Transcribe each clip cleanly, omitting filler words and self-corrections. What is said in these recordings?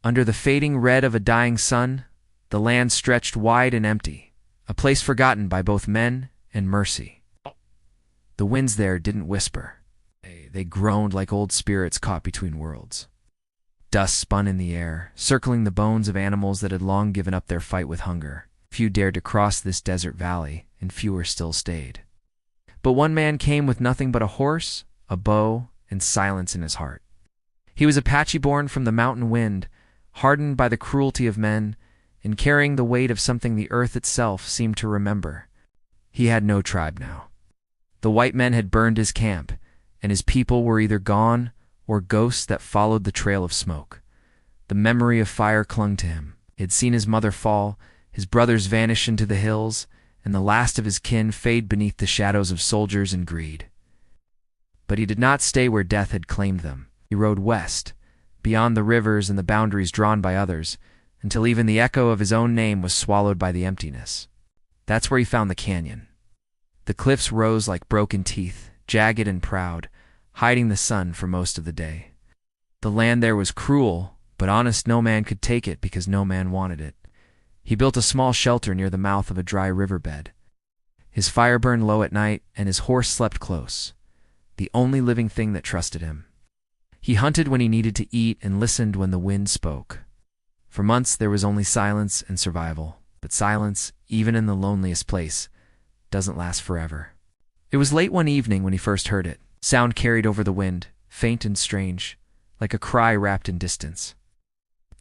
Under the fading red of a dying sun, the land stretched wide and empty, a place forgotten by both men and mercy. The winds there didn't whisper. They groaned like old spirits caught between worlds. Dust spun in the air, circling the bones of animals that had long given up their fight with hunger. Few dared to cross this desert valley, and fewer still stayed. But one man came with nothing but a horse, a bow, and silence in his heart. He was Apache born from the mountain wind, hardened by the cruelty of men, and carrying the weight of something the earth itself seemed to remember. He had no tribe now. The white men had burned his camp, and his people were either gone or ghosts that followed the trail of smoke. The memory of fire clung to him. He had seen his mother fall, his brothers vanish into the hills, and the last of his kin fade beneath the shadows of soldiers and greed. But he did not stay where death had claimed them. He rode west, beyond the rivers and the boundaries drawn by others, until even the echo of his own name was swallowed by the emptiness. That's where he found the canyon. The cliffs rose like broken teeth, jagged and proud, hiding the sun for most of the day. The land there was cruel, but honest no man could take it because no man wanted it. He built a small shelter near the mouth of a dry riverbed. His fire burned low at night, and his horse slept close, the only living thing that trusted him. He hunted when he needed to eat and listened when the wind spoke. For months there was only silence and survival, but silence, even in the loneliest place, doesn't last forever. It was late one evening when he first heard it. Sound carried over the wind, faint and strange, like a cry wrapped in distance.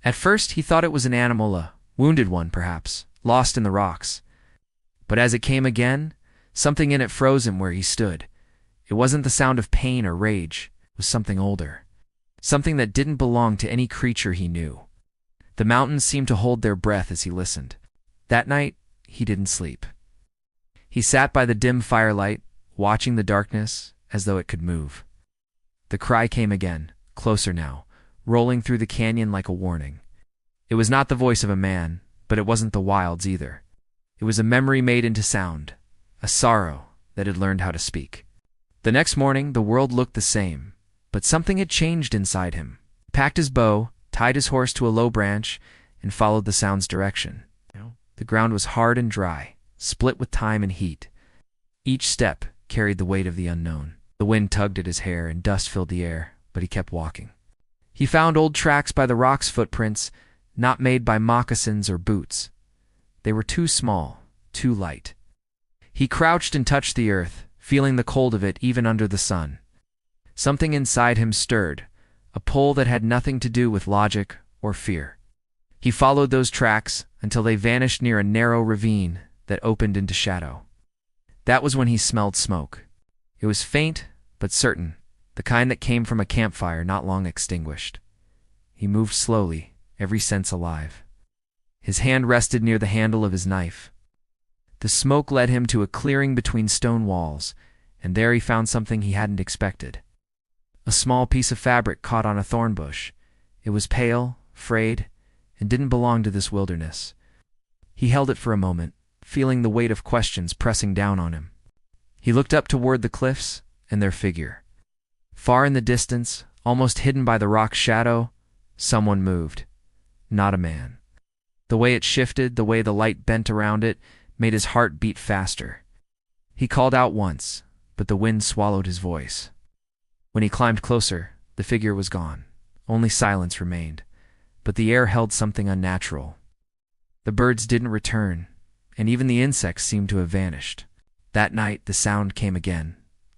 At first he thought it was an animal, a wounded one perhaps, lost in the rocks. But as it came again, something in it froze him where he stood. It wasn't the sound of pain or rage, it was something older. Something that didn't belong to any creature he knew. The mountains seemed to hold their breath as he listened. That night, he didn't sleep. He sat by the dim firelight, watching the darkness as though it could move. The cry came again, closer now, rolling through the canyon like a warning. It was not the voice of a man, but it wasn't the wilds either. It was a memory made into sound, a sorrow that had learned how to speak. The next morning, the world looked the same, but something had changed inside him. He packed his bow, tied his horse to a low branch, and followed the sound's direction. The ground was hard and dry, split with time and heat. Each step carried the weight of the unknown. The wind tugged at his hair and dust filled the air, but he kept walking. He found old tracks by the rocks, footprints, not made by moccasins or boots. They were too small, too light. He crouched and touched the earth, feeling the cold of it even under the sun. Something inside him stirred, a pull that had nothing to do with logic or fear. He followed those tracks until they vanished near a narrow ravine that opened into shadow. That was when he smelled smoke. It was faint, but certain, the kind that came from a campfire not long extinguished. He moved slowly, every sense alive. His hand rested near the handle of his knife. The smoke led him to a clearing between stone walls, and there he found something he hadn't expected. A small piece of fabric caught on a thorn bush. It was pale, frayed, and didn't belong to this wilderness. He held it for a moment, feeling the weight of questions pressing down on him. He looked up toward the cliffs and their figure. Far in the distance, almost hidden by the rock's shadow, someone moved. Not a man. The way it shifted, the way the light bent around it, made his heart beat faster. He called out once, but the wind swallowed his voice. When he climbed closer, the figure was gone. Only silence remained, but the air held something unnatural. The birds didn't return, and even the insects seemed to have vanished. That night the sound came again,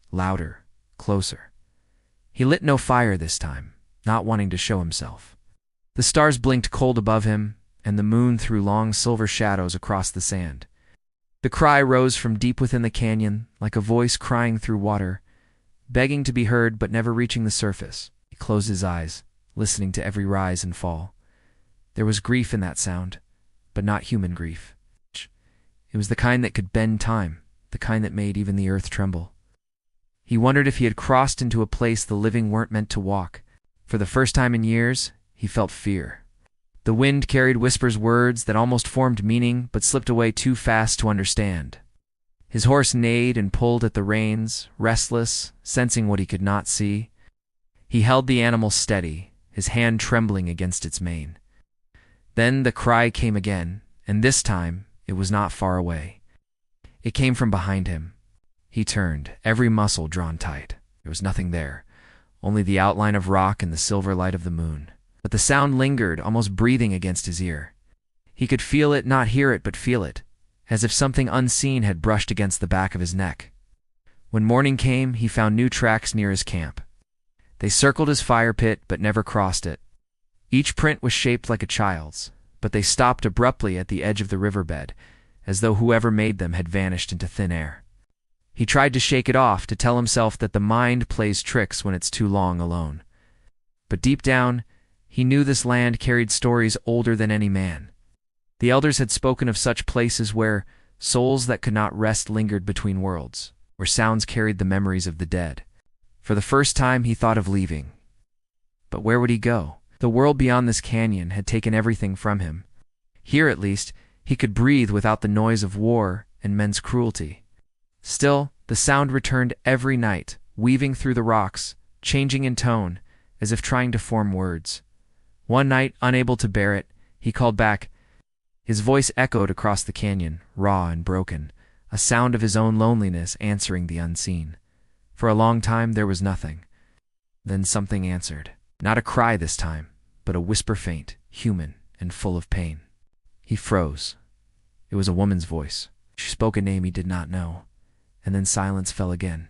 louder, closer. He lit no fire this time, not wanting to show himself. The stars blinked cold above him, and the moon threw long silver shadows across the sand. The cry rose from deep within the canyon, like a voice crying through water, begging to be heard but never reaching the surface. He closed his eyes, listening to every rise and fall. There was grief in that sound, but not human grief. It was the kind that could bend time, the kind that made even the earth tremble. He wondered if he had crossed into a place the living weren't meant to walk. For the first time in years, he felt fear. The wind carried whispers, words that almost formed meaning but slipped away too fast to understand. His horse neighed and pulled at the reins, restless, sensing what he could not see. He held the animal steady, his hand trembling against its mane. Then the cry came again, and this time it was not far away. It came from behind him. He turned, every muscle drawn tight. There was nothing there, only the outline of rock and the silver light of the moon. But the sound lingered, almost breathing against his ear. He could feel it, not hear it, but feel it, as if something unseen had brushed against the back of his neck. When morning came, he found new tracks near his camp. They circled his fire pit, but never crossed it. Each print was shaped like a child's, but they stopped abruptly at the edge of the riverbed, as though whoever made them had vanished into thin air. He tried to shake it off, to tell himself that the mind plays tricks when it's too long alone. But deep down, he knew this land carried stories older than any man. The elders had spoken of such places where souls that could not rest lingered between worlds, where sounds carried the memories of the dead. For the first time, he thought of leaving. But where would he go? The world beyond this canyon had taken everything from him. Here, at least, he could breathe without the noise of war and men's cruelty. Still, the sound returned every night, weaving through the rocks, changing in tone, as if trying to form words. One night, unable to bear it, he called back. His voice echoed across the canyon, raw and broken, a sound of his own loneliness answering the unseen. For a long time, there was nothing. Then something answered. Not a cry this time, but a whisper faint, human, and full of pain. He froze. It was a woman's voice. She spoke a name he did not know. And then silence fell again.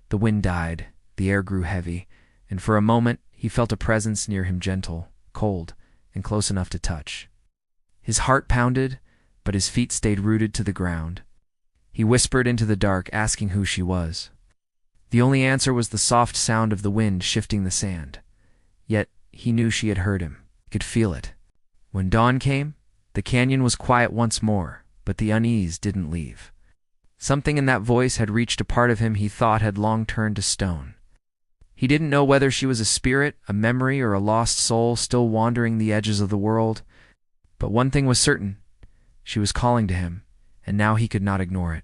The wind died, the air grew heavy, and for a moment he felt a presence near him, gentle, cold, and close enough to touch. His heart pounded, but his feet stayed rooted to the ground. He whispered into the dark, asking who she was. The only answer was the soft sound of the wind shifting the sand. Yet he knew she had heard him. He could feel it. When dawn came, the canyon was quiet once more, but the unease didn't leave. Something in that voice had reached a part of him he thought had long turned to stone. He didn't know whether she was a spirit, a memory, or a lost soul still wandering the edges of the world. But one thing was certain. She was calling to him, and now he could not ignore it.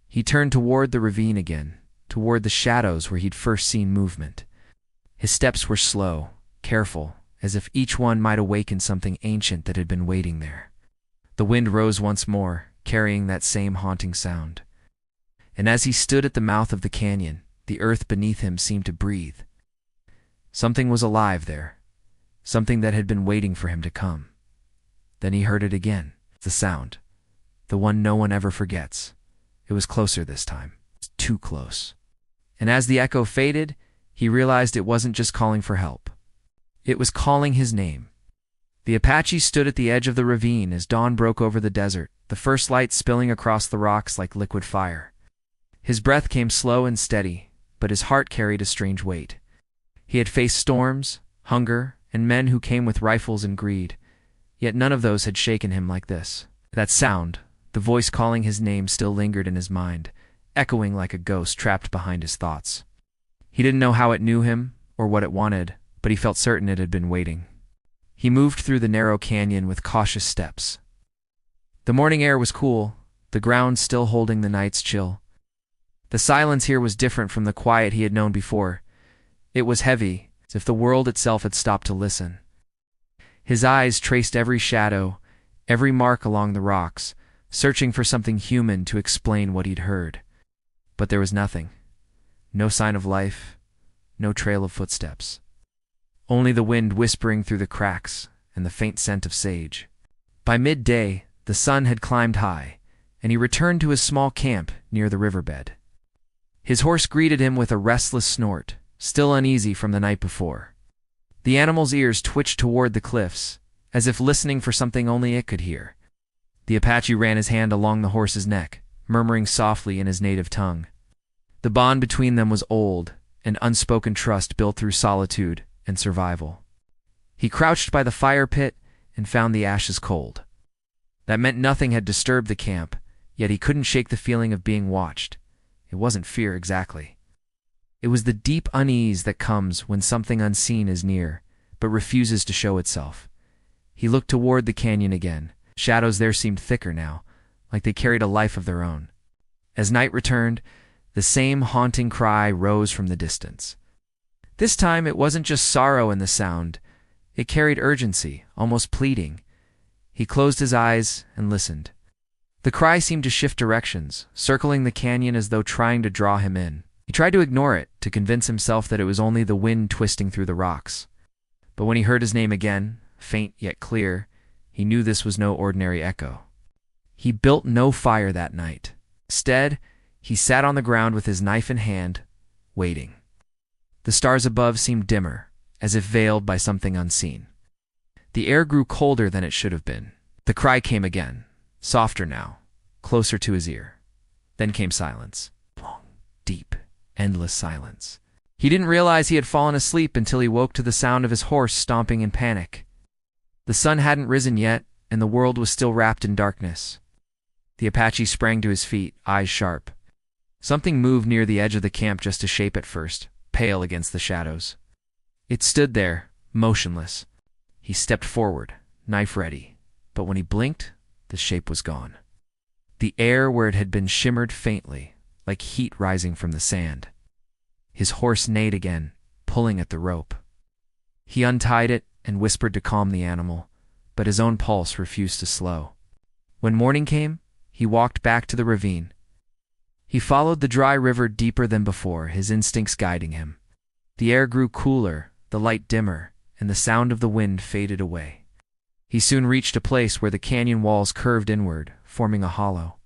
He turned toward the ravine again, toward the shadows where he'd first seen movement. His steps were slow, careful, as if each one might awaken something ancient that had been waiting there. The wind rose once more, carrying that same haunting sound. And as he stood at the mouth of the canyon, the earth beneath him seemed to breathe. Something was alive there, something that had been waiting for him to come. Then he heard it again, the sound, the one no one ever forgets. It was closer this time, too close. And as the echo faded, he realized it wasn't just calling for help. It was calling his name. The Apache stood at the edge of the ravine as dawn broke over the desert, the first light spilling across the rocks like liquid fire. His breath came slow and steady, but his heart carried a strange weight. He had faced storms, hunger, and men who came with rifles and greed, yet none of those had shaken him like this. That sound, the voice calling his name, still lingered in his mind, echoing like a ghost trapped behind his thoughts. He didn't know how it knew him or what it wanted, but he felt certain it had been waiting. He moved through the narrow canyon with cautious steps. The morning air was cool, the ground still holding the night's chill. The silence here was different from the quiet he had known before. It was heavy, as if the world itself had stopped to listen. His eyes traced every shadow, every mark along the rocks, searching for something human to explain what he'd heard. But there was nothing. No sign of life, no trail of footsteps. Only the wind whispering through the cracks and the faint scent of sage. By midday, the sun had climbed high, and he returned to his small camp near the riverbed. His horse greeted him with a restless snort, still uneasy from the night before. The animal's ears twitched toward the cliffs, as if listening for something only it could hear. The Apache ran his hand along the horse's neck, murmuring softly in his native tongue. The bond between them was old, an unspoken trust built through solitude and survival. He crouched by the fire pit and found the ashes cold. That meant nothing had disturbed the camp, yet he couldn't shake the feeling of being watched. It wasn't fear exactly. It was the deep unease that comes when something unseen is near, but refuses to show itself. He looked toward the canyon again. Shadows there seemed thicker now, like they carried a life of their own. As night returned, the same haunting cry rose from the distance. This time it wasn't just sorrow in the sound. It carried urgency, almost pleading. He closed his eyes and listened. The cry seemed to shift directions, circling the canyon as though trying to draw him in. He tried to ignore it, to convince himself that it was only the wind twisting through the rocks. But when he heard his name again, faint yet clear, he knew this was no ordinary echo. He built no fire that night. Instead, he sat on the ground with his knife in hand, waiting. The stars above seemed dimmer, as if veiled by something unseen. The air grew colder than it should have been. The cry came again, softer now, closer to his ear. Then came silence. Long, deep, endless silence. He didn't realize he had fallen asleep until he woke to the sound of his horse stomping in panic. The sun hadn't risen yet, and the world was still wrapped in darkness. The Apache sprang to his feet, eyes sharp. Something moved near the edge of the camp just a shape at first, pale against the shadows. It stood there, motionless. He stepped forward, knife ready, but when he blinked, the shape was gone. The air where it had been shimmered faintly, like heat rising from the sand. His horse neighed again, pulling at the rope. He untied it and whispered to calm the animal, but his own pulse refused to slow. When morning came, he walked back to the ravine. He followed the dry river deeper than before, his instincts guiding him. The air grew cooler, the light dimmer, and the sound of the wind faded away. He soon reached a place where the canyon walls curved inward, forming a hollow.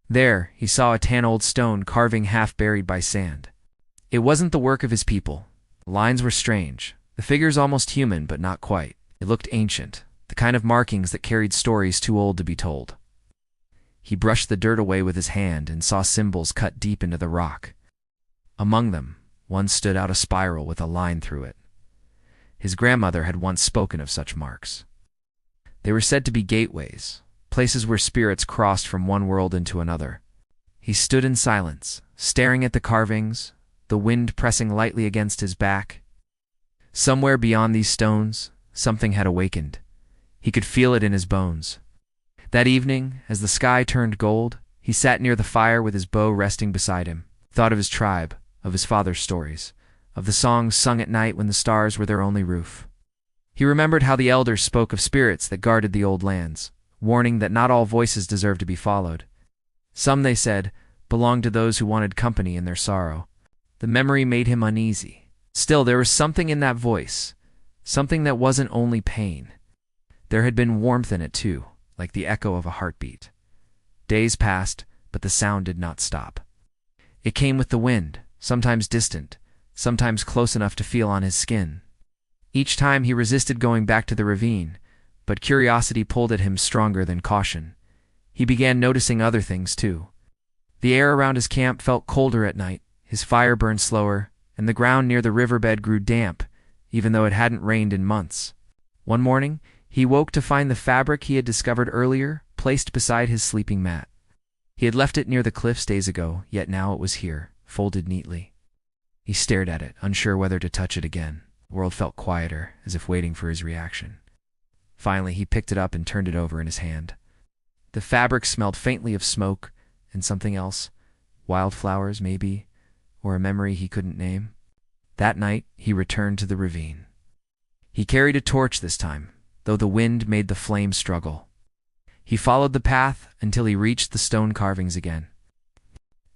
There, he saw a tan old stone carving half buried by sand. It wasn't the work of his people. The lines were strange, the figures almost human but not quite. It looked ancient, the kind of markings that carried stories too old to be told. He brushed the dirt away with his hand and saw symbols cut deep into the rock. Among them, one stood out a spiral with a line through it. His grandmother had once spoken of such marks. They were said to be gateways, places where spirits crossed from one world into another. He stood in silence, staring at the carvings, the wind pressing lightly against his back. Somewhere beyond these stones, something had awakened. He could feel it in his bones. That evening, as the sky turned gold, he sat near the fire with his bow resting beside him, thought of his tribe, of his father's stories, of the songs sung at night when the stars were their only roof. He remembered how the elders spoke of spirits that guarded the old lands, warning that not all voices deserved to be followed. Some, they said, belonged to those who wanted company in their sorrow. The memory made him uneasy. Still, there was something in that voice, something that wasn't only pain. There had been warmth in it too, like the echo of a heartbeat. Days passed, but the sound did not stop. It came with the wind, sometimes distant, sometimes close enough to feel on his skin. Each time he resisted going back to the ravine, but curiosity pulled at him stronger than caution. He began noticing other things too. The air around his camp felt colder at night, his fire burned slower, and the ground near the riverbed grew damp, even though it hadn't rained in months. One morning, he woke to find the fabric he had discovered earlier placed beside his sleeping mat. He had left it near the cliffs days ago, yet now it was here, folded neatly. He stared at it, unsure whether to touch it again. The world felt quieter, as if waiting for his reaction. Finally, he picked it up and turned it over in his hand. The fabric smelled faintly of smoke and something else, wildflowers maybe, or a memory he couldn't name. That night, he returned to the ravine. He carried a torch this time, though the wind made the flame struggle. He followed the path until he reached the stone carvings again.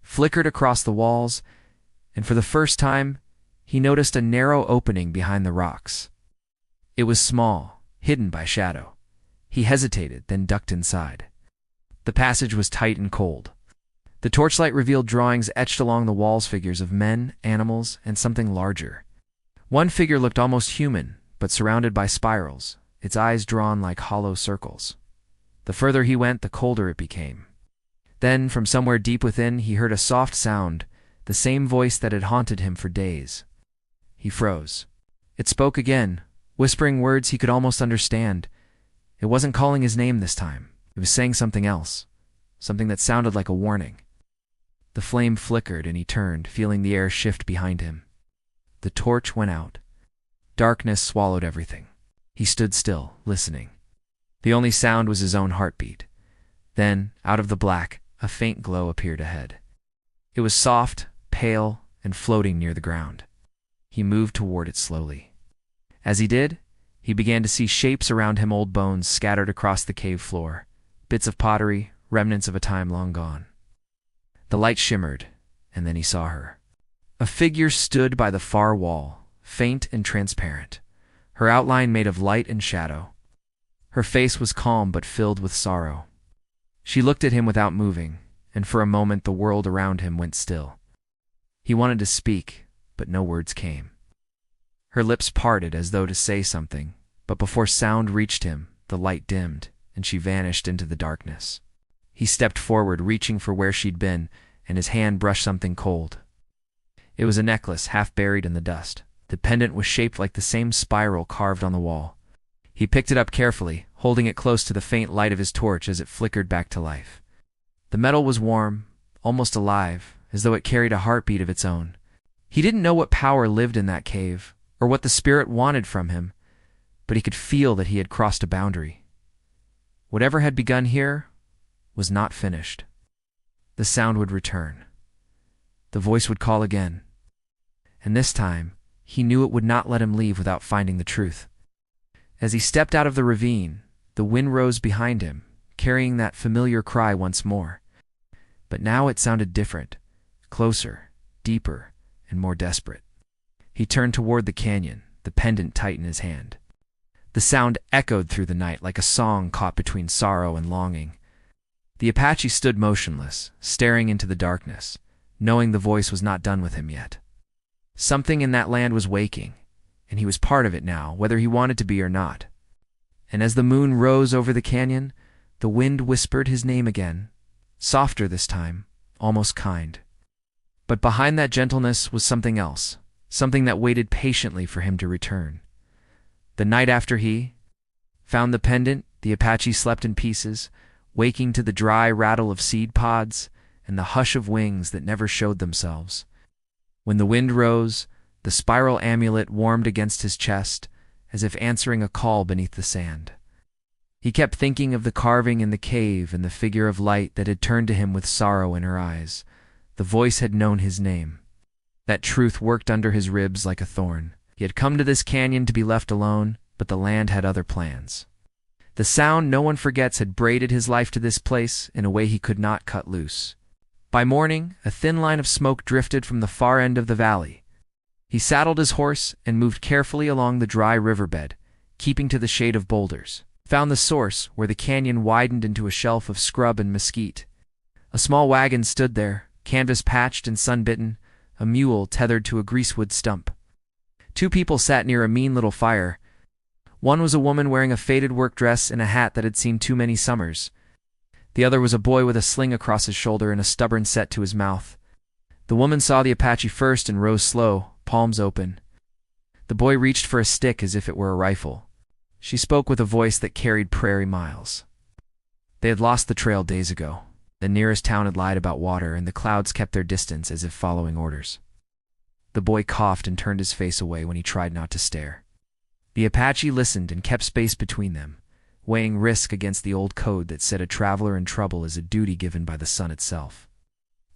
Flickered across the walls, and for the first time, he noticed a narrow opening behind the rocks. It was small, hidden by shadow. He hesitated, then ducked inside. The passage was tight and cold. The torchlight revealed drawings etched along the walls, figures of men, animals, and something larger. One figure looked almost human, but surrounded by spirals, its eyes drawn like hollow circles. The further he went, the colder it became. Then, from somewhere deep within, he heard a soft sound, the same voice that had haunted him for days. He froze. It spoke again, whispering words he could almost understand. It wasn't calling his name this time. It was saying something else, something that sounded like a warning. The flame flickered and he turned, feeling the air shift behind him. The torch went out. Darkness swallowed everything. He stood still, listening. The only sound was his own heartbeat. Then, out of the black, a faint glow appeared ahead. It was soft, pale, and floating near the ground. He moved toward it slowly. As he did, He began to see shapes around him, old bones scattered across the cave floor, bits of pottery, remnants of a time long gone. The light shimmered, and then he saw her. A figure stood by the far wall, faint and transparent, her outline made of light and shadow. Her face was calm but filled with sorrow. She looked at him without moving, and for a moment the world around him went still. He wanted to speak, but no words came. Her lips parted as though to say something, but before sound reached him, the light dimmed, and she vanished into the darkness. He stepped forward, reaching for where she'd been, and his hand brushed something cold. It was a necklace half buried in the dust. The pendant was shaped like the same spiral carved on the wall. He picked it up carefully, holding it close to the faint light of his torch as it flickered back to life. The metal was warm, almost alive, as though it carried a heartbeat of its own. He didn't know what power lived in that cave, or what the spirit wanted from him, but he could feel that he had crossed a boundary. Whatever had begun here was not finished. The sound would return. The voice would call again. And this time, he knew it would not let him leave without finding the truth. As he stepped out of the ravine, the wind rose behind him, carrying that familiar cry once more. But now it sounded different, closer, deeper, and more desperate. He turned toward the canyon, the pendant tight in his hand. The sound echoed through the night like a song caught between sorrow and longing. The Apache stood motionless, staring into the darkness, knowing the voice was not done with him yet. Something in that land was waking, and he was part of it now, whether he wanted to be or not. And as the moon rose over the canyon, the wind whispered his name again, softer this time, almost kind. But behind that gentleness was something else, something that waited patiently for him to return. The night after he found the pendant, the Apache slept in pieces, waking to the dry rattle of seed pods and the hush of wings that never showed themselves. When the wind rose, the spiral amulet warmed against his chest, as if answering a call beneath the sand. He kept thinking of the carving in the cave and the figure of light that had turned to him with sorrow in her eyes. The voice had known his name. That truth worked under his ribs like a thorn. He had come to this canyon to be left alone, but the land had other plans. The sound no one forgets had braided his life to this place in a way he could not cut loose. By morning, a thin line of smoke drifted from the far end of the valley. He saddled his horse and moved carefully along the dry riverbed, keeping to the shade of boulders. Found the source, where the canyon widened into a shelf of scrub and mesquite. A small wagon stood there, canvas-patched and sun-bitten, a mule tethered to a greasewood stump. Two people sat near a mean little fire. One was a woman wearing a faded work dress and a hat that had seen too many summers. The other was a boy with a sling across his shoulder and a stubborn set to his mouth. The woman saw the Apache first and rose slow, palms open. The boy reached for a stick as if it were a rifle. She spoke with a voice that carried prairie miles. They had lost the trail days ago. The nearest town had lied about water, and the clouds kept their distance as if following orders. The boy coughed and turned his face away when he tried not to stare. The Apache listened and kept space between them, weighing risk against the old code that said a traveler in trouble is a duty given by the sun itself.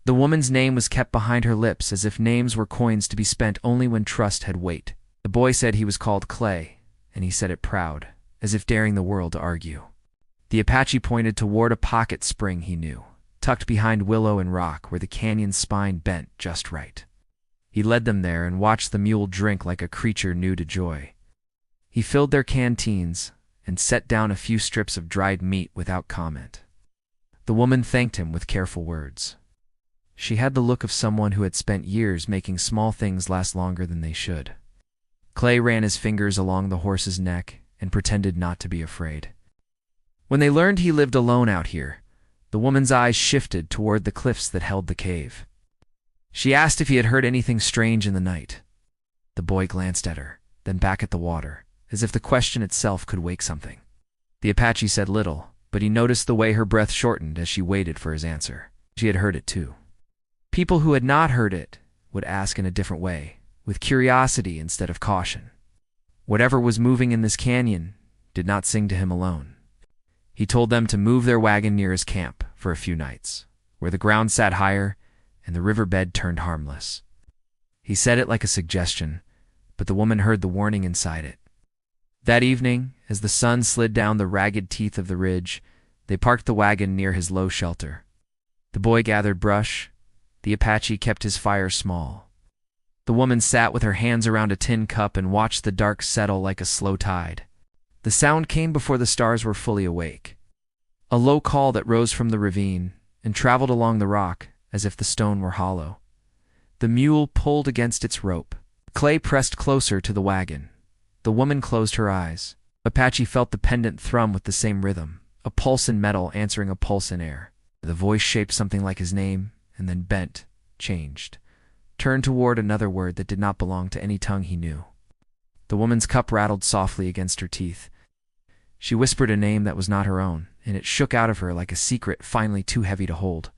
The woman's name was kept behind her lips as if names were coins to be spent only when trust had weight. The boy said he was called Clay, and he said it proud, as if daring the world to argue. The Apache pointed toward a pocket spring he knew, tucked behind willow and rock where the canyon's spine bent just right. He led them there and watched the mule drink like a creature new to joy. He filled their canteens and set down a few strips of dried meat without comment. The woman thanked him with careful words. She had the look of someone who had spent years making small things last longer than they should. Clay ran his fingers along the horse's neck and pretended not to be afraid. When they learned he lived alone out here, the woman's eyes shifted toward the cliffs that held the cave. She asked if he had heard anything strange in the night. The boy glanced at her, then back at the water, as if the question itself could wake something. The Apache said little, but he noticed the way her breath shortened as she waited for his answer. She had heard it too. People who had not heard it would ask in a different way, with curiosity instead of caution. Whatever was moving in this canyon did not sing to him alone. He told them to move their wagon near his camp for a few nights, where the ground sat higher and the riverbed turned harmless. He said it like a suggestion, but the woman heard the warning inside it. That evening, as the sun slid down the ragged teeth of the ridge, they parked the wagon near his low shelter. The boy gathered brush. The Apache kept his fire small. The woman sat with her hands around a tin cup and watched the dark settle like a slow tide. The sound came before the stars were fully awake. A low call that rose from the ravine and traveled along the rock as if the stone were hollow. The mule pulled against its rope. Clay pressed closer to the wagon. The woman closed her eyes. Apache felt the pendant thrum with the same rhythm, a pulse in metal answering a pulse in air. The voice shaped something like his name, and then bent, changed, turned toward another word that did not belong to any tongue he knew. The woman's cup rattled softly against her teeth. She whispered a name that was not her own, and it shook out of her like a secret finally too heavy to hold.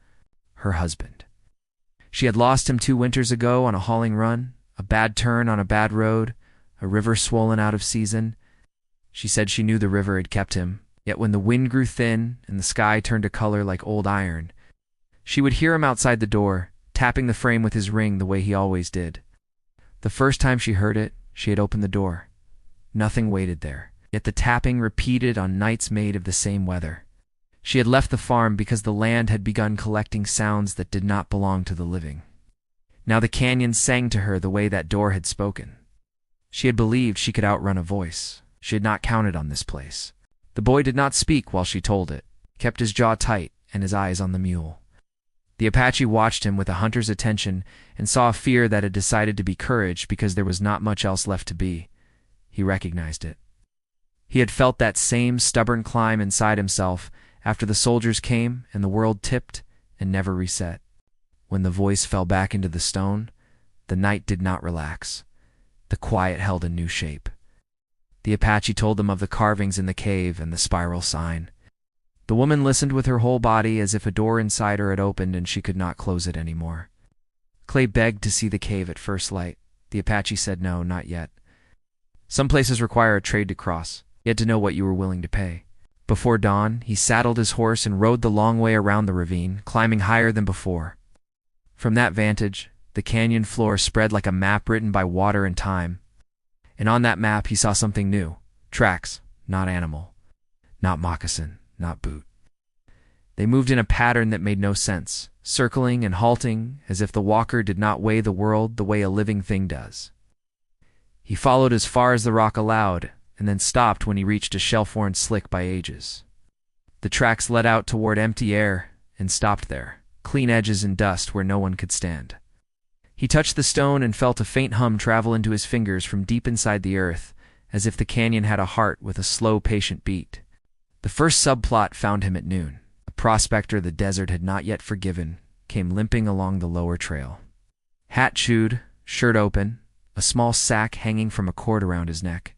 Her husband. She had lost him 2 winters ago on a hauling run, a bad turn on a bad road, a river swollen out of season. She said she knew the river had kept him, yet when the wind grew thin and the sky turned a color like old iron, she would hear him outside the door, tapping the frame with his ring the way he always did. The first time she heard it, she had opened the door. Nothing waited there, yet the tapping repeated on nights made of the same weather. She had left the farm because the land had begun collecting sounds that did not belong to the living. Now the canyon sang to her the way that door had spoken. She had believed she could outrun a voice. She had not counted on this place. The boy did not speak while she told it, kept his jaw tight and his eyes on the mule. The Apache watched him with a hunter's attention and saw a fear that had decided to be courage because there was not much else left to be. He recognized it. He had felt that same stubborn climb inside himself after the soldiers came and the world tipped and never reset. When the voice fell back into the stone, the night did not relax. The quiet held a new shape. The Apache told them of the carvings in the cave and the spiral sign. The woman listened with her whole body as if a door inside her had opened and she could not close it anymore. Clay begged to see the cave at first light. The Apache said no, not yet. Some places require a trade to cross. You had to know what you were willing to pay. Before dawn, he saddled his horse and rode the long way around the ravine, climbing higher than before. From that vantage, the canyon floor spread like a map written by water and time. And on that map he saw something new. Tracks, not animal. Not moccasin, not boot. They moved in a pattern that made no sense, circling and halting as if the walker did not weigh the world the way a living thing does. He followed as far as the rock allowed, and then stopped when he reached a shelf-worn slick by ages. The tracks led out toward empty air and stopped there, clean edges and dust where no one could stand. He touched the stone and felt a faint hum travel into his fingers from deep inside the earth, as if the canyon had a heart with a slow, patient beat. The first subplot found him at noon. A prospector the desert had not yet forgiven came limping along the lower trail. Hat chewed, shirt open, a small sack hanging from a cord around his neck.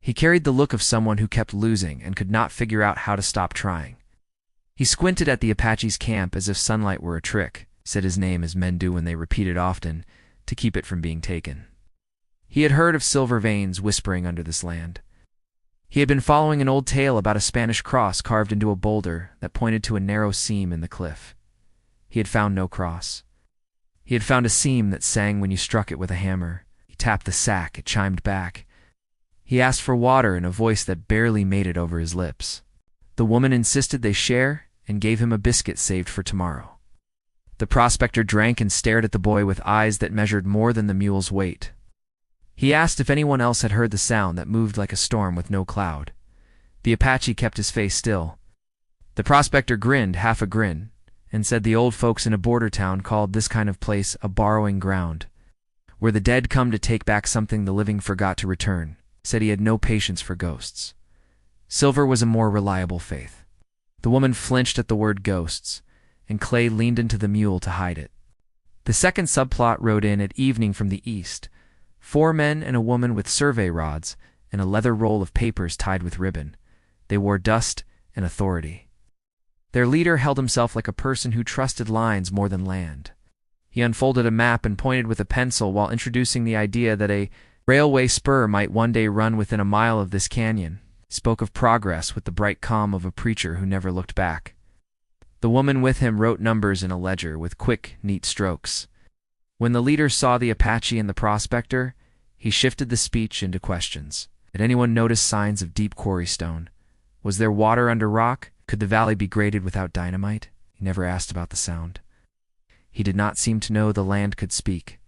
He carried the look of someone who kept losing and could not figure out how to stop trying. He squinted at the Apache's camp as if sunlight were a trick, said his name as men do when they repeat it often, to keep it from being taken. He had heard of silver veins whispering under this land. He had been following an old tale about a Spanish cross carved into a boulder that pointed to a narrow seam in the cliff. He had found no cross. He had found a seam that sang when you struck it with a hammer. He tapped the sack, it chimed back. He asked for water in a voice that barely made it over his lips. The woman insisted they share and gave him a biscuit saved for tomorrow. The prospector drank and stared at the boy with eyes that measured more than the mule's weight. He asked if anyone else had heard the sound that moved like a storm with no cloud. The Apache kept his face still. The prospector grinned, half a grin, and said the old folks in a border town called this kind of place a borrowing ground, where the dead come to take back something the living forgot to return. Said he had no patience for ghosts. Silver was a more reliable faith. The woman flinched at the word ghosts, and Clay leaned into the mule to hide it. The second subplot rode in at evening from the east, 4 men and a woman with survey rods and a leather roll of papers tied with ribbon. They wore dust and authority. Their leader held himself like a person who trusted lines more than land. He unfolded a map and pointed with a pencil while introducing the idea that a railway spur might one day run within a mile of this canyon. Spoke of progress with the bright calm of a preacher who never looked back. The woman with him wrote numbers in a ledger with quick, neat strokes. When the leader saw the Apache and the prospector, he shifted the speech into questions. Did anyone notice signs of deep quarry stone? Was there water under rock? Could the valley be graded without dynamite? He never asked about the sound. He did not seem to know the land could speak.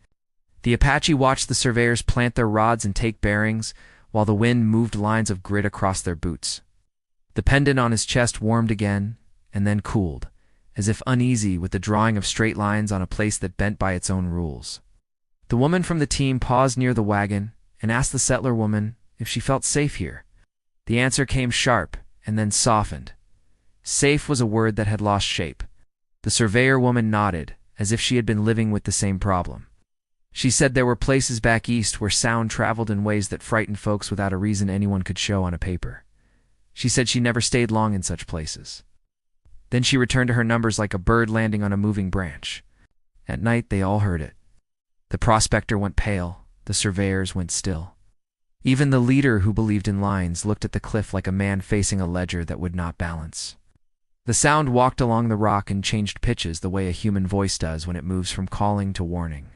The Apache watched the surveyors plant their rods and take bearings, while the wind moved lines of grit across their boots. The pendant on his chest warmed again, and then cooled, as if uneasy with the drawing of straight lines on a place that bent by its own rules. The woman from the team paused near the wagon and asked the settler woman if she felt safe here. The answer came sharp and then softened. Safe was a word that had lost shape. The surveyor woman nodded, as if she had been living with the same problem. She said there were places back east where sound traveled in ways that frightened folks without a reason anyone could show on a paper. She said she never stayed long in such places. Then she returned to her numbers like a bird landing on a moving branch. At night they all heard it. The prospector went pale, the surveyors went still. Even the leader who believed in lines looked at the cliff like a man facing a ledger that would not balance. The sound walked along the rock and changed pitches the way a human voice does when it moves from calling to warning.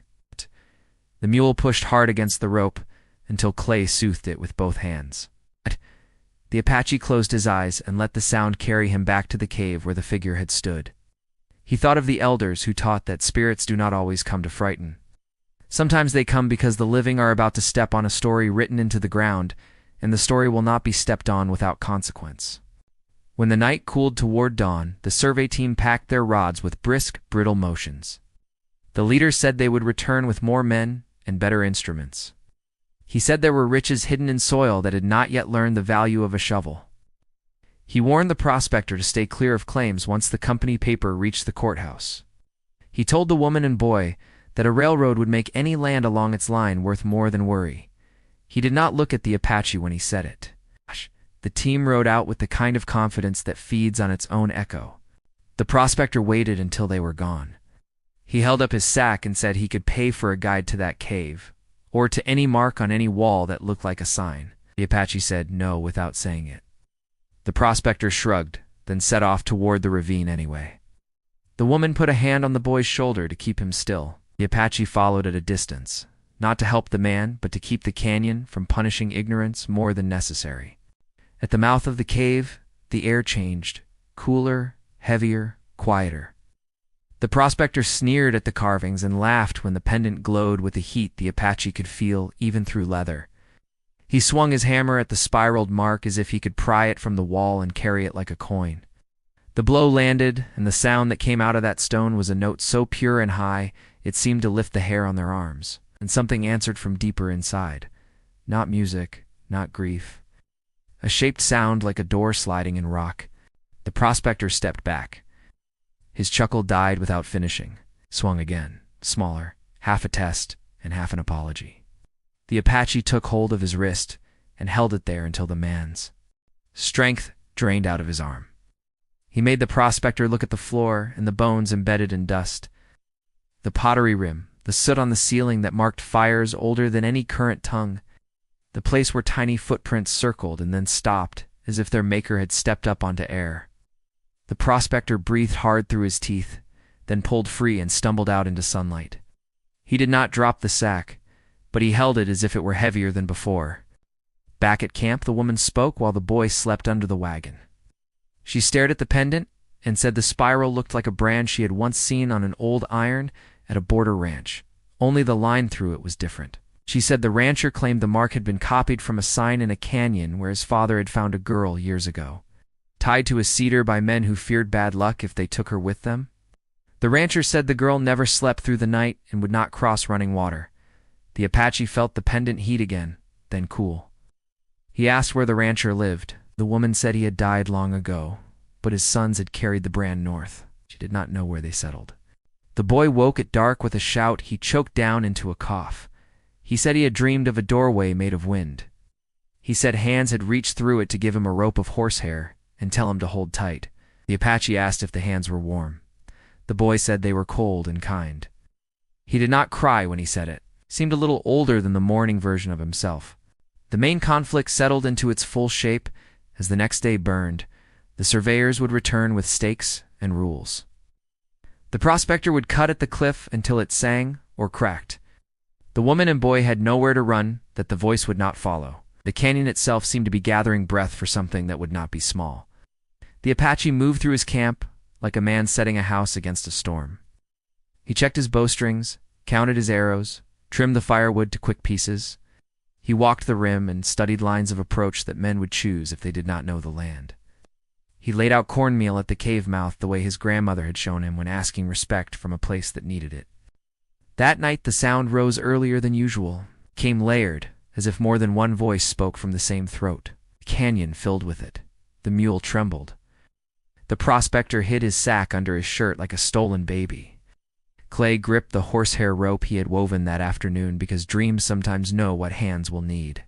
The mule pushed hard against the rope until Clay soothed it with both hands. The Apache closed his eyes and let the sound carry him back to the cave where the figure had stood. He thought of the elders who taught that spirits do not always come to frighten. Sometimes they come because the living are about to step on a story written into the ground, and the story will not be stepped on without consequence. When the night cooled toward dawn, the survey team packed their rods with brisk, brittle motions. The leader said they would return with more men and better instruments. He said there were riches hidden in soil that had not yet learned the value of a shovel. He warned the prospector to stay clear of claims once the company paper reached the courthouse. He told the woman and boy that a railroad would make any land along its line worth more than worry. He did not look at the Apache when he said it. The team rode out with the kind of confidence that feeds on its own echo. The prospector waited until they were gone. He held up his sack and said he could pay for a guide to that cave, or to any mark on any wall that looked like a sign. The Apache said no without saying it. The prospector shrugged, then set off toward the ravine anyway. The woman put a hand on the boy's shoulder to keep him still. The Apache followed at a distance, not to help the man, but to keep the canyon from punishing ignorance more than necessary. At the mouth of the cave, the air changed, cooler, heavier, quieter. The prospector sneered at the carvings and laughed when the pendant glowed with the heat the Apache could feel even through leather. He swung his hammer at the spiraled mark as if he could pry it from the wall and carry it like a coin. The blow landed, and the sound that came out of that stone was a note so pure and high it seemed to lift the hair on their arms, and something answered from deeper inside. Not music, not grief. A shaped sound like a door sliding in rock. The prospector stepped back. His chuckle died without finishing, swung again, smaller, half a test and half an apology. The Apache took hold of his wrist and held it there until the man's strength drained out of his arm. He made the prospector look at the floor and the bones embedded in dust. The pottery rim, the soot on the ceiling that marked fires older than any current tongue. The place where tiny footprints circled and then stopped, as if their maker had stepped up onto air. The prospector breathed hard through his teeth, then pulled free and stumbled out into sunlight. He did not drop the sack, but he held it as if it were heavier than before. Back at camp, the woman spoke while the boy slept under the wagon. She stared at the pendant and said the spiral looked like a brand she had once seen on an old iron at a border ranch. Only the line through it was different. She said the rancher claimed the mark had been copied from a sign in a canyon where his father had found a girl years ago, tied to a cedar by men who feared bad luck if they took her with them. The rancher said the girl never slept through the night and would not cross running water. The Apache felt the pendant heat again, then cool. He asked where the rancher lived. The woman said he had died long ago, but his sons had carried the brand north. She did not know where they settled. The boy woke at dark with a shout he choked down into a cough. He said he had dreamed of a doorway made of wind. He said hands had reached through it to give him a rope of horsehair and tell him to hold tight. The Apache asked if the hands were warm. The boy said they were cold and kind. He did not cry when he said it. Seemed a little older than the morning version of himself. The main conflict settled into its full shape as the next day burned. The surveyors would return with stakes and rules. The prospector would cut at the cliff until it sang or cracked. The woman and boy had nowhere to run that the voice would not follow. The canyon itself seemed to be gathering breath for something that would not be small. The Apache moved through his camp like a man setting a house against a storm. He checked his bowstrings, counted his arrows, trimmed the firewood to quick pieces. He walked the rim and studied lines of approach that men would choose if they did not know the land. He laid out cornmeal at the cave mouth the way his grandmother had shown him when asking respect from a place that needed it. That night the sound rose earlier than usual, came layered, as if more than one voice spoke from the same throat. The canyon filled with it. The mule trembled. The prospector hid his sack under his shirt like a stolen baby. Clay gripped the horsehair rope he had woven that afternoon because dreams sometimes know what hands will need.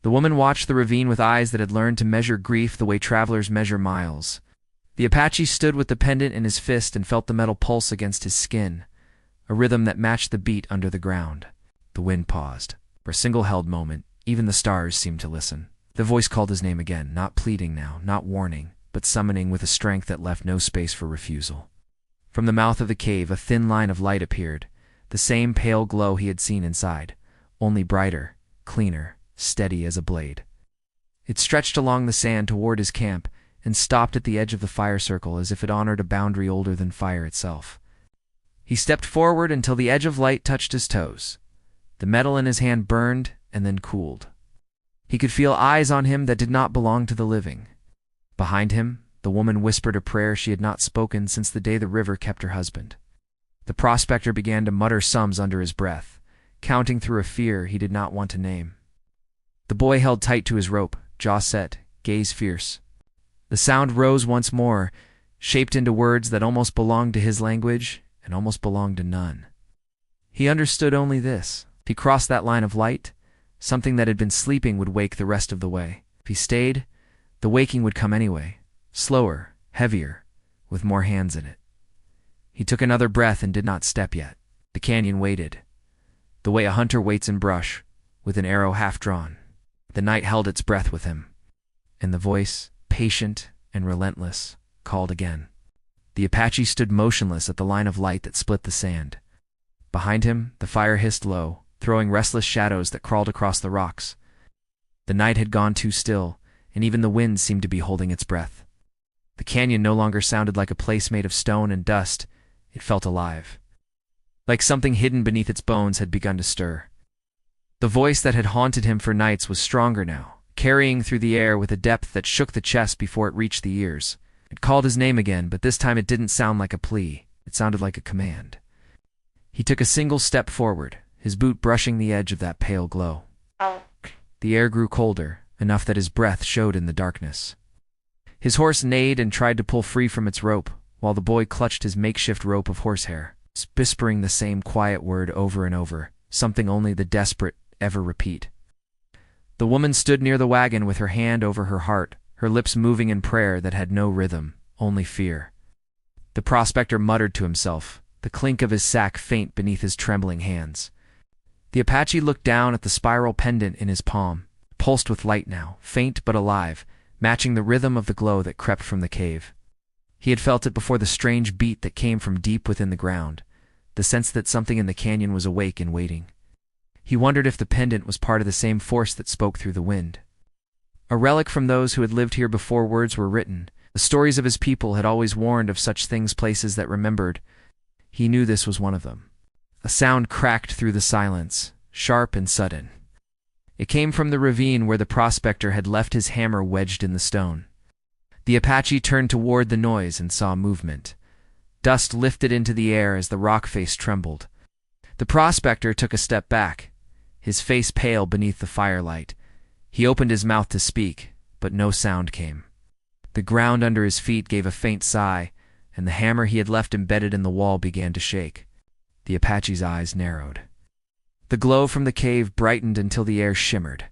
The woman watched the ravine with eyes that had learned to measure grief the way travelers measure miles. The Apache stood with the pendant in his fist and felt the metal pulse against his skin, a rhythm that matched the beat under the ground. The wind paused. For a single-held moment, even the stars seemed to listen. The voice called his name again, not pleading now, not warning, but summoning with a strength that left no space for refusal. From the mouth of the cave, a thin line of light appeared, the same pale glow he had seen inside, only brighter, cleaner, steady as a blade. It stretched along the sand toward his camp and stopped at the edge of the fire circle as if it honored a boundary older than fire itself. He stepped forward until the edge of light touched his toes. The metal in his hand burned and then cooled. He could feel eyes on him that did not belong to the living. Behind him, the woman whispered a prayer she had not spoken since the day the river kept her husband. The prospector began to mutter sums under his breath, counting through a fear he did not want to name. The boy held tight to his rope, jaw set, gaze fierce. The sound rose once more, shaped into words that almost belonged to his language and almost belonged to none. He understood only this. If he crossed that line of light, something that had been sleeping would wake the rest of the way. If he stayed, the waking would come anyway, slower, heavier, with more hands in it. He took another breath and did not step yet. The canyon waited, the way a hunter waits in brush, with an arrow half drawn. The night held its breath with him, and the voice, patient and relentless, called again. The Apache stood motionless at the line of light that split the sand. Behind him, the fire hissed low, throwing restless shadows that crawled across the rocks. The night had gone too still, and even the wind seemed to be holding its breath. The canyon no longer sounded like a place made of stone and dust. It felt alive. Like something hidden beneath its bones had begun to stir. The voice that had haunted him for nights was stronger now, carrying through the air with a depth that shook the chest before it reached the ears. It called his name again, but this time it didn't sound like a plea. It sounded like a command. He took a single step forward, his boot brushing the edge of that pale glow. The air grew colder, enough that his breath showed in the darkness. His horse neighed and tried to pull free from its rope, while the boy clutched his makeshift rope of horsehair, whispering the same quiet word over and over, something only the desperate ever repeat. The woman stood near the wagon with her hand over her heart, her lips moving in prayer that had no rhythm, only fear. The prospector muttered to himself, the clink of his sack faint beneath his trembling hands. The Apache looked down at the spiral pendant in his palm, pulsed with light now, faint but alive, matching the rhythm of the glow that crept from the cave. He had felt it before, the strange beat that came from deep within the ground, the sense that something in the canyon was awake and waiting. He wondered if the pendant was part of the same force that spoke through the wind. A relic from those who had lived here before words were written. The stories of his people had always warned of such things, places that remembered. He knew this was one of them. A sound cracked through the silence, sharp and sudden. It came from the ravine where the prospector had left his hammer wedged in the stone. The Apache turned toward the noise and saw movement. Dust lifted into the air as the rock face trembled. The prospector took a step back, his face pale beneath the firelight. He opened his mouth to speak, but no sound came. The ground under his feet gave a faint sigh, and the hammer he had left embedded in the wall began to shake. The Apache's eyes narrowed. The glow from the cave brightened until the air shimmered.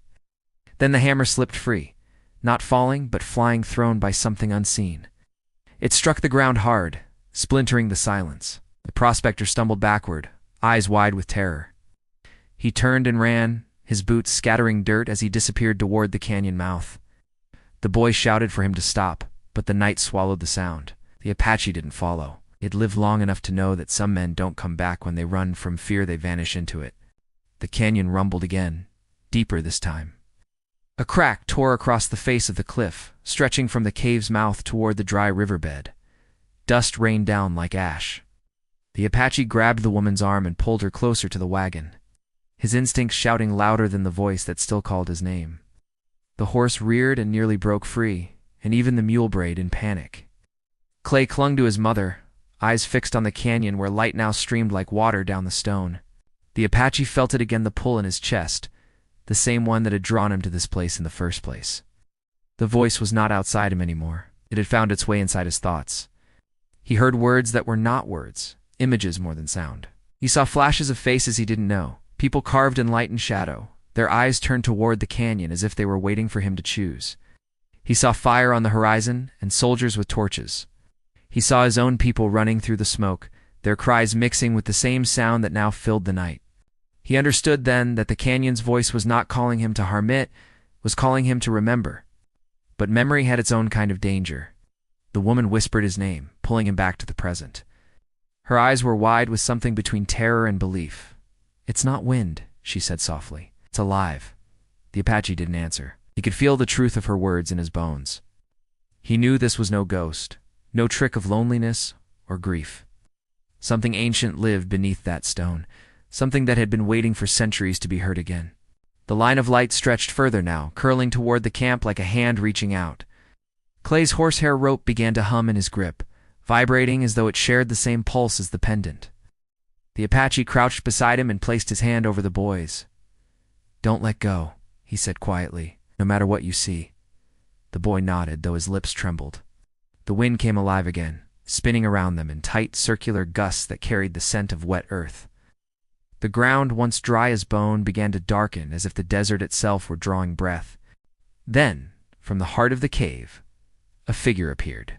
Then the hammer slipped free, not falling but flying, thrown by something unseen. It struck the ground hard, splintering the silence. The prospector stumbled backward, eyes wide with terror. He turned and ran, his boots scattering dirt as he disappeared toward the canyon mouth. The boy shouted for him to stop, but the night swallowed the sound. The Apache didn't follow. He had lived long enough to know that some men don't come back when they run from fear, they vanish into it. The canyon rumbled again, deeper this time. A crack tore across the face of the cliff, stretching from the cave's mouth toward the dry riverbed. Dust rained down like ash. The Apache grabbed the woman's arm and pulled her closer to the wagon, his instincts shouting louder than the voice that still called his name. The horse reared and nearly broke free, and even the mule brayed in panic. Clay clung to his mother, eyes fixed on the canyon where light now streamed like water down the stone. The Apache felt it again, the pull in his chest, the same one that had drawn him to this place in the first place. The voice was not outside him anymore. It had found its way inside his thoughts. He heard words that were not words, images more than sound. He saw flashes of faces he didn't know, people carved in light and shadow, their eyes turned toward the canyon as if they were waiting for him to choose. He saw fire on the horizon and soldiers with torches. He saw his own people running through the smoke, their cries mixing with the same sound that now filled the night. He understood then that the canyon's voice was not calling him to harm, it was calling him to remember. But memory had its own kind of danger. The woman whispered his name, pulling him back to the present. Her eyes were wide with something between terror and belief. "It's not wind," she said softly. "It's alive." The Apache didn't answer. He could feel the truth of her words in his bones. He knew this was no ghost, no trick of loneliness or grief. Something ancient lived beneath that stone, something that had been waiting for centuries to be heard again. The line of light stretched further now, curling toward the camp like a hand reaching out. Clay's horsehair rope began to hum in his grip, vibrating as though it shared the same pulse as the pendant. The Apache crouched beside him and placed his hand over the boy's. "Don't let go," he said quietly, "no matter what you see." The boy nodded, though his lips trembled. The wind came alive again, spinning around them in tight, circular gusts that carried the scent of wet earth. The ground, once dry as bone, began to darken as if the desert itself were drawing breath. Then, from the heart of the cave, a figure appeared.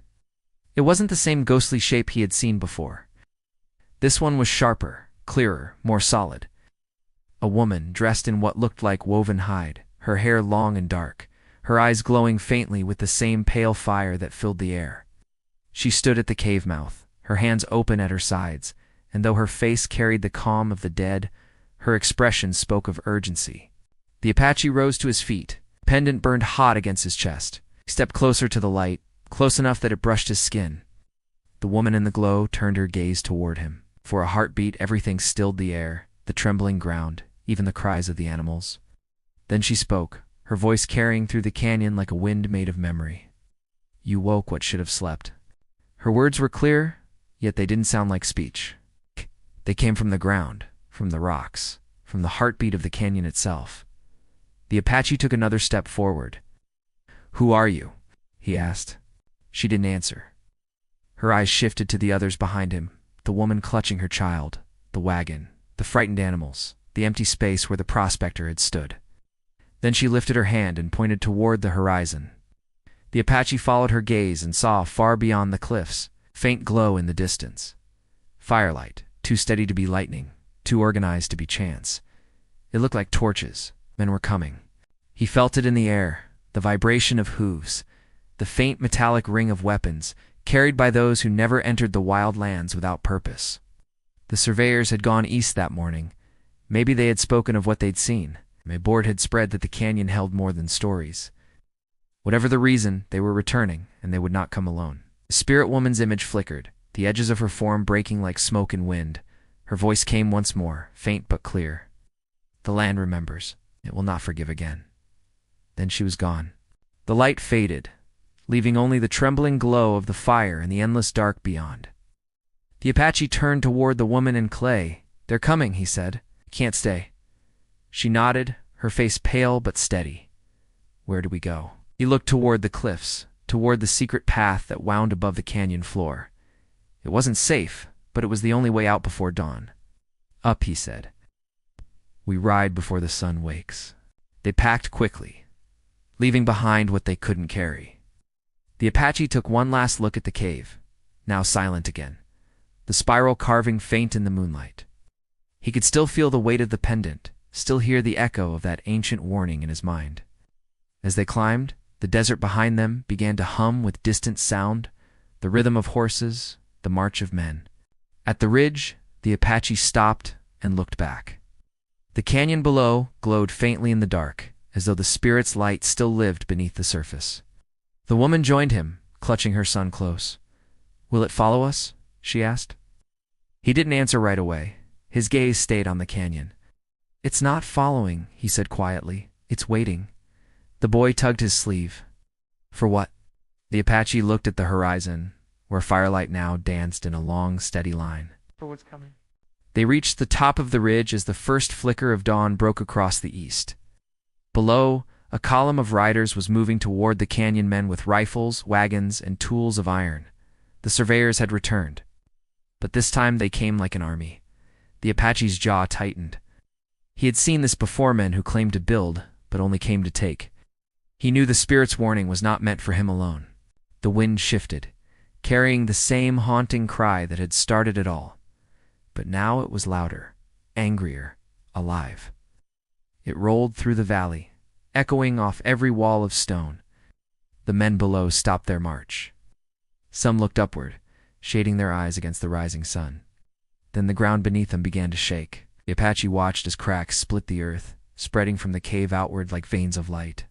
It wasn't the same ghostly shape he had seen before. This one was sharper, clearer, more solid. A woman dressed in what looked like woven hide, her hair long and dark, her eyes glowing faintly with the same pale fire that filled the air. She stood at the cave mouth, her hands open at her sides, and though her face carried the calm of the dead, her expression spoke of urgency. The Apache rose to his feet. The pendant burned hot against his chest. He stepped closer to the light, close enough that it brushed his skin. The woman in the glow turned her gaze toward him. For a heartbeat, everything stilled, the air, the trembling ground, even the cries of the animals. Then she spoke, her voice carrying through the canyon like a wind made of memory. "You woke what should have slept." Her words were clear, yet they didn't sound like speech. They came from the ground, from the rocks, from the heartbeat of the canyon itself. The Apache took another step forward. "Who are you?" he asked. She didn't answer. Her eyes shifted to the others behind him, the woman clutching her child, the wagon, the frightened animals, the empty space where the prospector had stood. Then she lifted her hand and pointed toward the horizon. The Apache followed her gaze and saw, far beyond the cliffs, faint glow in the distance. Firelight, too steady to be lightning, too organized to be chance. It looked like torches. Men were coming. He felt it in the air, the vibration of hooves, the faint metallic ring of weapons, carried by those who never entered the wild lands without purpose. The surveyors had gone east that morning. Maybe they had spoken of what they'd seen. A board had spread that the canyon held more than stories. Whatever the reason, they were returning, and they would not come alone. The spirit woman's image flickered, the edges of her form breaking like smoke and wind. Her voice came once more, faint but clear. "The land remembers. It will not forgive again." Then she was gone. The light faded, leaving only the trembling glow of the fire and the endless dark beyond. The Apache turned toward the woman and Clay. "They're coming," he said. "Can't stay." She nodded, her face pale but steady. "Where do we go?" He looked toward the cliffs, toward the secret path that wound above the canyon floor. It wasn't safe, but it was the only way out before dawn. "Up," he said. "We ride before the sun wakes." They packed quickly, leaving behind what they couldn't carry. The Apache took one last look at the cave, now silent again, the spiral carving faint in the moonlight. He could still feel the weight of the pendant, still hear the echo of that ancient warning in his mind. As they climbed, the desert behind them began to hum with distant sound, the rhythm of horses, the march of men. At the ridge, the Apache stopped and looked back. The canyon below glowed faintly in the dark, as though the spirit's light still lived beneath the surface. The woman joined him, clutching her son close. "Will it follow us?" she asked. He didn't answer right away. His gaze stayed on the canyon. "It's not following," he said quietly. "It's waiting." The boy tugged his sleeve. "For what?" The Apache looked at the horizon, where firelight now danced in a long, steady line. "For what's coming." They reached the top of the ridge as the first flicker of dawn broke across the east. Below, a column of riders was moving toward the canyon men with rifles, wagons, and tools of iron. The surveyors had returned. But this time they came like an army. The Apache's jaw tightened. He had seen this before, men who claimed to build, but only came to take. He knew the spirit's warning was not meant for him alone. The wind shifted, carrying the same haunting cry that had started it all. But now it was louder, angrier, alive. It rolled through the valley, echoing off every wall of stone. The men below stopped their march. Some looked upward, shading their eyes against the rising sun. Then the ground beneath them began to shake. The Apache watched as cracks split the earth, spreading from the cave outward like veins of light.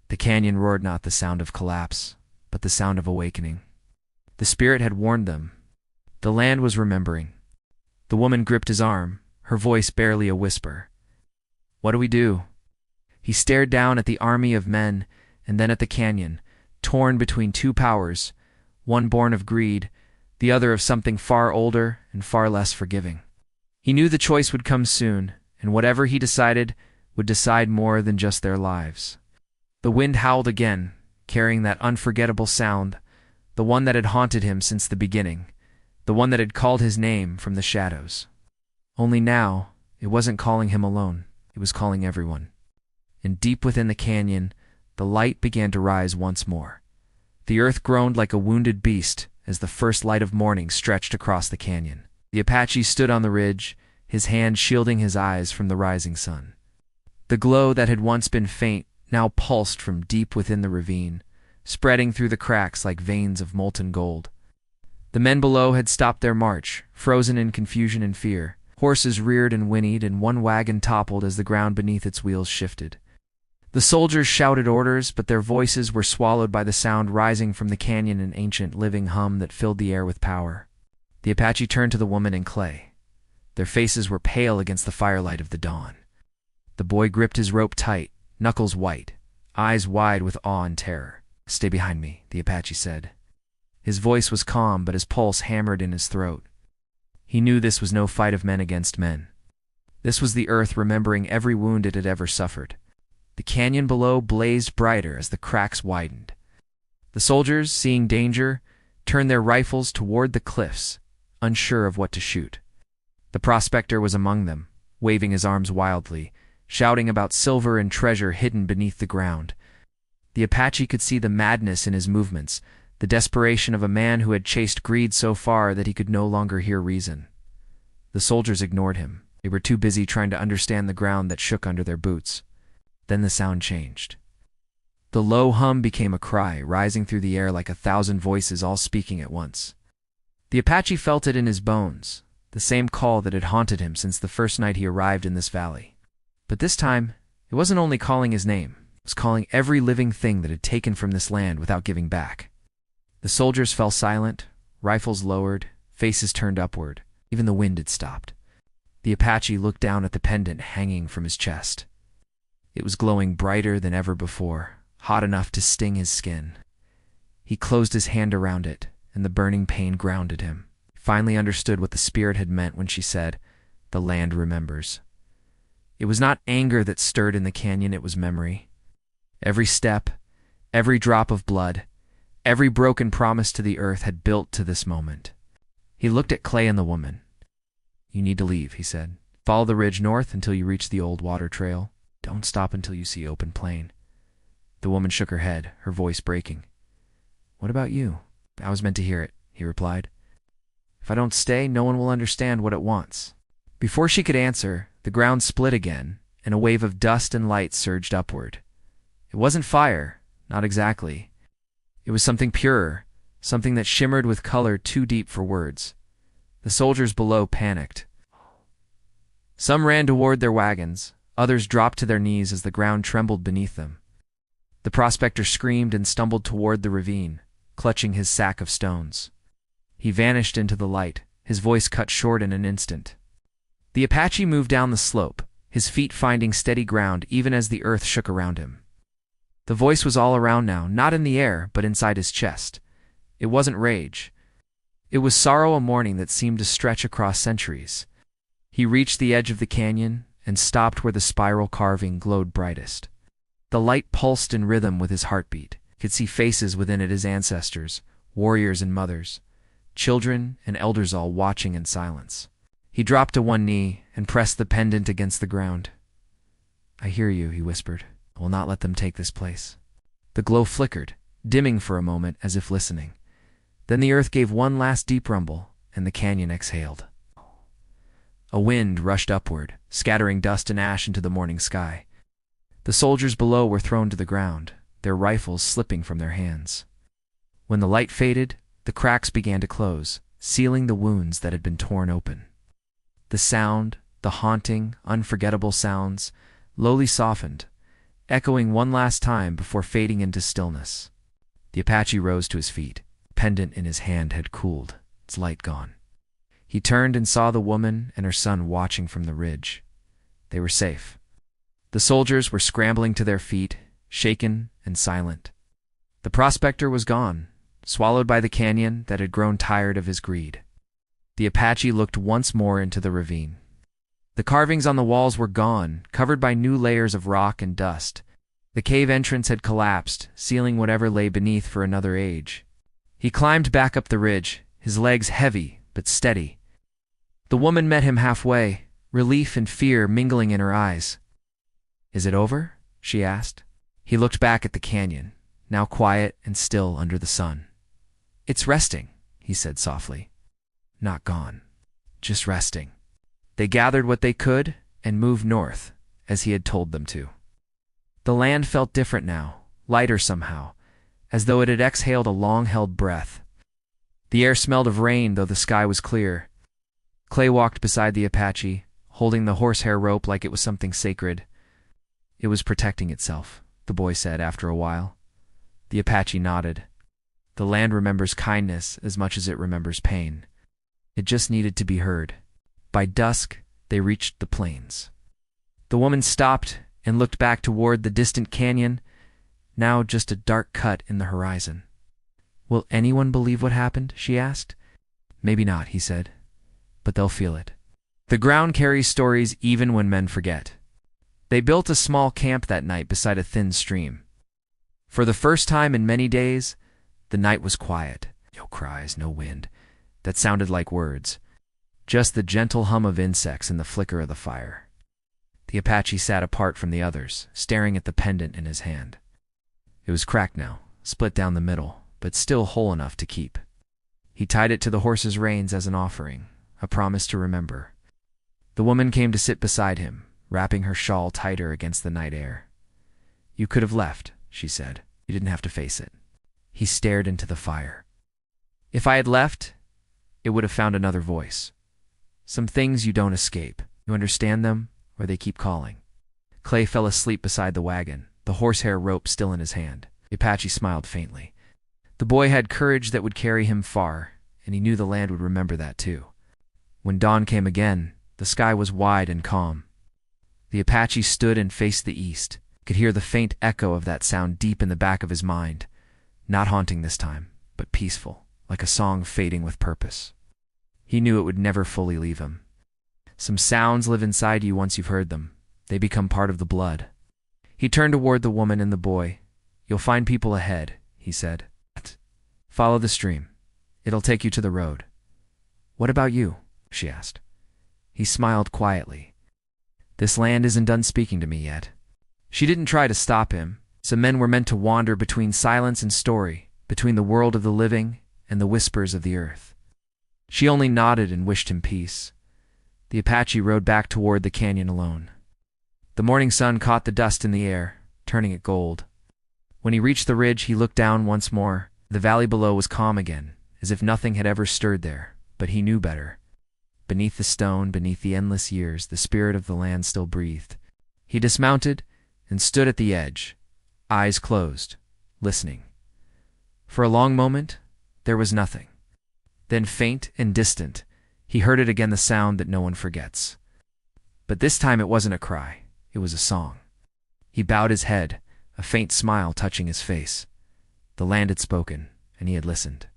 The canyon roared not the sound of collapse, but the sound of awakening. The spirit had warned them. The land was remembering. The woman gripped his arm, her voice barely a whisper. "What do we do?" He stared down at the army of men and then at the canyon, torn between two powers, one born of greed, the other of something far older and far less forgiving. He knew the choice would come soon, and whatever he decided would decide more than just their lives. The wind howled again, carrying that unforgettable sound, the one that had haunted him since the beginning, the one that had called his name from the shadows. Only now, it wasn't calling him alone, it was calling everyone. And deep within the canyon, the light began to rise once more. The earth groaned like a wounded beast as the first light of morning stretched across the canyon. The Apache stood on the ridge, his hand shielding his eyes from the rising sun. The glow that had once been faint now pulsed from deep within the ravine, spreading through the cracks like veins of molten gold. The men below had stopped their march, frozen in confusion and fear. Horses reared and whinnied, and one wagon toppled as the ground beneath its wheels shifted. The soldiers shouted orders, but their voices were swallowed by the sound rising from the canyon, an ancient living hum that filled the air with power. The Apache turned to the woman and Clay. Their faces were pale against the firelight of the dawn. The boy gripped his rope tight, knuckles white, eyes wide with awe and terror. "Stay behind me," the Apache said. His voice was calm, but his pulse hammered in his throat. He knew this was no fight of men against men. This was the earth remembering every wound it had ever suffered. The canyon below blazed brighter as the cracks widened. The soldiers, seeing danger, turned their rifles toward the cliffs, unsure of what to shoot. The prospector was among them, waving his arms wildly, shouting about silver and treasure hidden beneath the ground. The Apache could see the madness in his movements, the desperation of a man who had chased greed so far that he could no longer hear reason. The soldiers ignored him. They were too busy trying to understand the ground that shook under their boots. Then the sound changed. The low hum became a cry, rising through the air like 1,000 voices all speaking at once. The Apache felt it in his bones, the same call that had haunted him since the first night he arrived in this valley. But this time, it wasn't only calling his name, it was calling every living thing that had taken from this land without giving back. The soldiers fell silent, rifles lowered, faces turned upward. Even the wind had stopped. The Apache looked down at the pendant hanging from his chest. It was glowing brighter than ever before, hot enough to sting his skin. He closed his hand around it, and the burning pain grounded him. He finally understood what the spirit had meant when she said, "The land remembers." It was not anger that stirred in the canyon, it was memory. Every step, every drop of blood, every broken promise to the earth had built to this moment. He looked at Clay and the woman. "You need to leave," he said. "Follow the ridge north until you reach the old water trail. Don't stop until you see open plain." The woman shook her head, her voice breaking. "What about you?" "I was meant to hear it," he replied. "If I don't stay, no one will understand what it wants." Before she could answer, the ground split again, and a wave of dust and light surged upward. It wasn't fire, not exactly. It was something purer, something that shimmered with color too deep for words. The soldiers below panicked. Some ran toward their wagons, Others dropped to their knees as the ground trembled beneath them. The prospector screamed and stumbled toward the ravine, clutching his sack of stones. He vanished into the light, his voice cut short in an instant. The Apache moved down the slope, his feet finding steady ground even as the earth shook around him. The voice was all around now, not in the air, but inside his chest. It wasn't rage. It was sorrow, a mourning that seemed to stretch across centuries. He reached the edge of the canyon and stopped where the spiral carving glowed brightest. The light pulsed in rhythm with his heartbeat. He could see faces within it, his ancestors, warriors and mothers, children and elders all watching in silence. He dropped to one knee and pressed the pendant against the ground. "I hear you," he whispered. "I will not let them take this place." The glow flickered, dimming for a moment as if listening. Then the earth gave one last deep rumble, and the canyon exhaled. A wind rushed upward, scattering dust and ash into the morning sky. The soldiers below were thrown to the ground, their rifles slipping from their hands. When the light faded, the cracks began to close, sealing the wounds that had been torn open. The sound, the haunting, unforgettable sounds, lowly softened, echoing one last time before fading into stillness. The Apache rose to his feet. The pendant in his hand had cooled, its light gone. He turned and saw the woman and her son watching from the ridge. They were safe. The soldiers were scrambling to their feet, shaken and silent. The prospector was gone, swallowed by the canyon that had grown tired of his greed. The Apache looked once more into the ravine. The carvings on the walls were gone, covered by new layers of rock and dust. The cave entrance had collapsed, sealing whatever lay beneath for another age. He climbed back up the ridge, his legs heavy but steady. The woman met him halfway, relief and fear mingling in her eyes. "Is it over?" she asked. He looked back at the canyon, now quiet and still under the sun. "It's resting," he said softly. "Not gone, just resting." They gathered what they could and moved north, as he had told them to. The land felt different now, lighter somehow, as though it had exhaled a long-held breath. The air smelled of rain, though the sky was clear. Clay walked beside the Apache, holding the horsehair rope like it was something sacred. "It was protecting itself," the boy said after a while. The Apache nodded. "The land remembers kindness as much as it remembers pain. It just needed to be heard." By dusk, they reached the plains. The woman stopped and looked back toward the distant canyon, now just a dark cut in the horizon. "Will anyone believe what happened?" she asked. "Maybe not," he said, "but they'll feel it." The ground carries stories even when men forget. They built a small camp that night beside a thin stream. For the first time in many days, the night was quiet. No cries, no wind. That sounded like words. Just the gentle hum of insects and the flicker of the fire. The Apache sat apart from the others, staring at the pendant in his hand. It was cracked now, split down the middle, but still whole enough to keep. He tied it to the horse's reins as an offering, a promise to remember. The woman came to sit beside him, wrapping her shawl tighter against the night air. "You could have left," she said. "You didn't have to face it." He stared into the fire. "If I had left, it would have found another voice. Some things you don't escape. You understand them, or they keep calling." Clay fell asleep beside the wagon, the horsehair rope still in his hand. The Apache smiled faintly. The boy had courage that would carry him far, and he knew the land would remember that too. When dawn came again, the sky was wide and calm. The Apache stood and faced the east, could hear the faint echo of that sound deep in the back of his mind, not haunting this time, but peaceful, like a song fading with purpose. He knew it would never fully leave him. Some sounds live inside you once you've heard them. They become part of the blood. He turned toward the woman and the boy. "You'll find people ahead," he said. "Follow the stream. It'll take you to the road." "What about you?" she asked. He smiled quietly. "This land isn't done speaking to me yet." She didn't try to stop him. Some men were meant to wander between silence and story, between the world of the living and the whispers of the earth. She only nodded and wished him peace. The Apache rode back toward the canyon alone. The morning sun caught the dust in the air, turning it gold. When he reached the ridge, he looked down once more. The valley below was calm again, as if nothing had ever stirred there, but he knew better. Beneath the stone, beneath the endless years, the spirit of the land still breathed. He dismounted and stood at the edge, eyes closed, listening. For a long moment, there was nothing. Then, faint and distant, he heard it again, the sound that no one forgets. But this time it wasn't a cry, it was a song. He bowed his head, a faint smile touching his face. The land had spoken, and he had listened.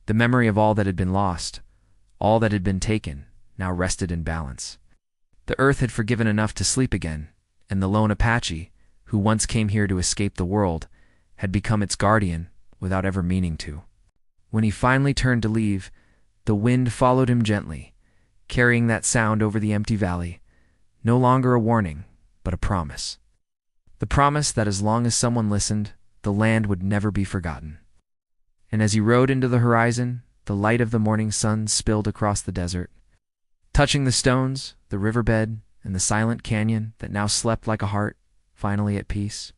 The memory of all that had been lost, all that had been taken, now rested in balance. The earth had forgiven enough to sleep again, and the lone Apache, who once came here to escape the world, had become its guardian without ever meaning to. When he finally turned to leave, the wind followed him gently, carrying that sound over the empty valley, no longer a warning, but a promise. The promise that as long as someone listened, the land would never be forgotten. And as he rode into the horizon, the light of the morning sun spilled across the desert, touching the stones, the riverbed, and the silent canyon that now slept like a heart, finally at peace.